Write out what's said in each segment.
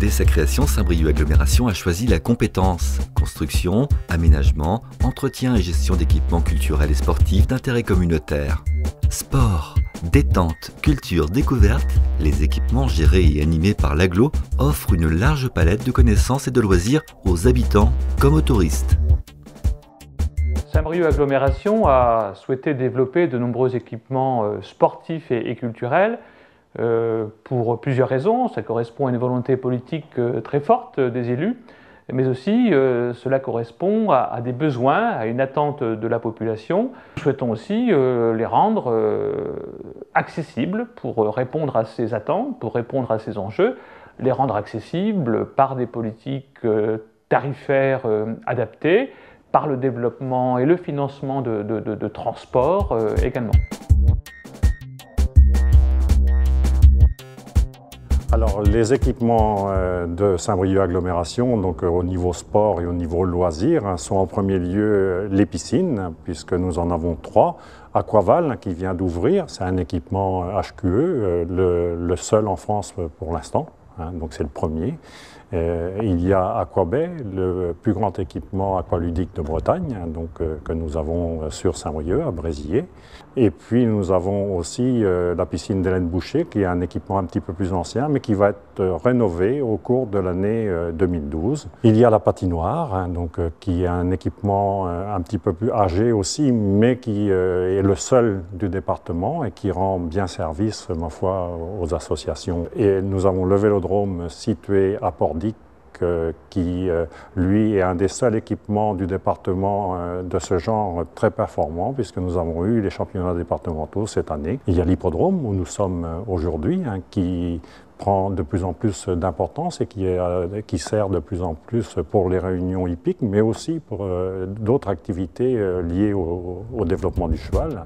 Dès sa création, Saint-Brieuc Agglomération a choisi la compétence construction, aménagement, entretien et gestion d'équipements culturels et sportifs d'intérêt communautaire. Sport, détente, culture, découverte, les équipements gérés et animés par l'agglo offrent une large palette de connaissances et de loisirs aux habitants comme aux touristes. Saint-Brieuc Agglomération a souhaité développer de nombreux équipements sportifs et culturels pour plusieurs raisons. Ça correspond à une volonté politique très forte des élus, mais aussi cela correspond à des besoins, à une attente de la population. Nous souhaitons aussi les rendre accessibles pour répondre à ces attentes, pour répondre à ces enjeux, les rendre accessibles par des politiques tarifaires adaptées, par le développement et le financement de transports également. Alors, les équipements de Saint-Brieuc Agglomération, donc au niveau sport et au niveau loisirs, sont en premier lieu les piscines, puisque nous en avons 3. Aquaval, qui vient d'ouvrir, c'est un équipement HQE, le seul en France pour l'instant, donc c'est le premier. Il y a Aquabay, le plus grand équipement aqualudique de Bretagne, donc, que nous avons sur Saint-Brieuc, à Bréziers. Et puis nous avons aussi la piscine d'Hélène Boucher, qui est un équipement un petit peu plus ancien, mais qui va être rénové au cours de l'année 2012. Il y a la patinoire, donc, qui est un équipement un petit peu plus âgé aussi, mais qui est le seul du département et qui rend bien service, ma foi, aux associations. Et nous avons le vélodrome situé à Pordic, qui, lui, est un des seuls équipements du département de ce genre très performant, puisque nous avons eu les championnats départementaux cette année. Il y a l'hippodrome, où nous sommes aujourd'hui, qui prend de plus en plus d'importance et qui sert de plus en plus pour les réunions hippiques, mais aussi pour d'autres activités liées au développement du cheval.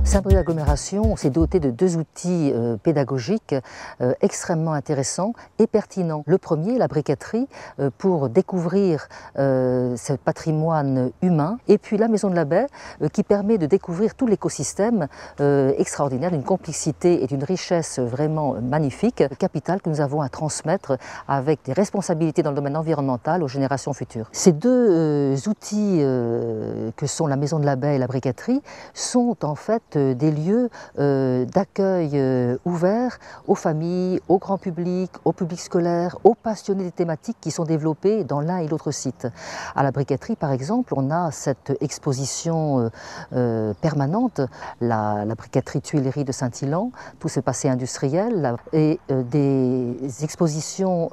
Saint-Brieuc Agglomération s'est doté de 2 outils pédagogiques extrêmement intéressants et pertinents. Le premier, la briqueterie, pour découvrir ce patrimoine humain, et puis la Maison de la Baie, qui permet de découvrir tout l'écosystème extraordinaire, d'une complexité et d'une richesse vraiment magnifique, capital que nous avons à transmettre avec des responsabilités dans le domaine environnemental aux générations futures. Ces 2 outils que sont la Maison de la Baie et la briqueterie sont en fait des lieux d'accueil ouverts aux familles, au grand public, au public scolaire, aux passionnés des thématiques qui sont développés dans l'un et l'autre site. À la briqueterie, par exemple, on a cette exposition permanente, la briqueterie Tuileries de Saint-Ilan, tout ce passé industriel, et des expositions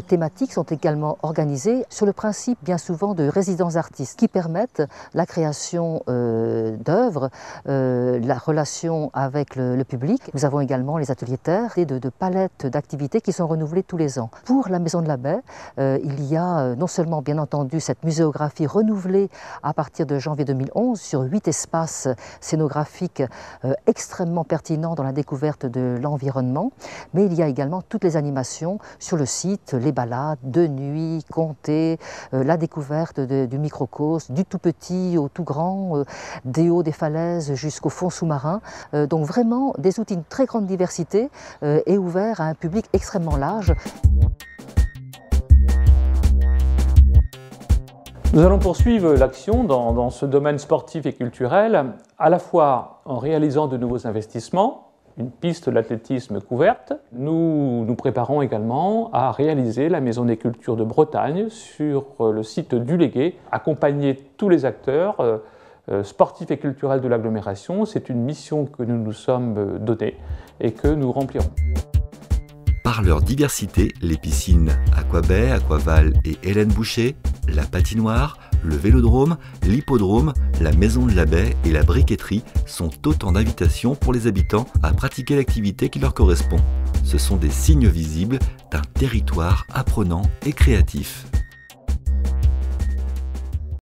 thématiques sont également organisées sur le principe bien souvent de résidences d'artistes qui permettent la création d'œuvres, la relation avec le public. Nous avons également les ateliers terre et de palettes d'activités qui sont renouvelées tous les ans. Pour la Maison de la Baie, il y a non seulement bien entendu cette muséographie renouvelée à partir de janvier 2011 sur 8 espaces scénographiques extrêmement pertinents dans la découverte de l'environnement, mais il y a également toutes les animations sur le site, les balades de nuit, conter, la découverte du microcosme, du tout petit au tout grand, des hauts des falaises jusqu'au fond sous-marin. Donc vraiment des outils de très grande diversité et ouverts à un public extrêmement large. Nous allons poursuivre l'action dans ce domaine sportif et culturel, à la fois en réalisant de nouveaux investissements, une piste d'athlétisme couverte. Nous nous préparons également à réaliser la Maison des Cultures de Bretagne sur le site du Légué, accompagner tous les acteurs sportifs et culturels de l'agglomération. C'est une mission que nous nous sommes donnés et que nous remplirons. Par leur diversité, les piscines Aquabay, Aquaval et Hélène Boucher, la patinoire, le vélodrome, l'hippodrome, la Maison de la Baie et la briqueterie sont autant d'invitations pour les habitants à pratiquer l'activité qui leur correspond. Ce sont des signes visibles d'un territoire apprenant et créatif.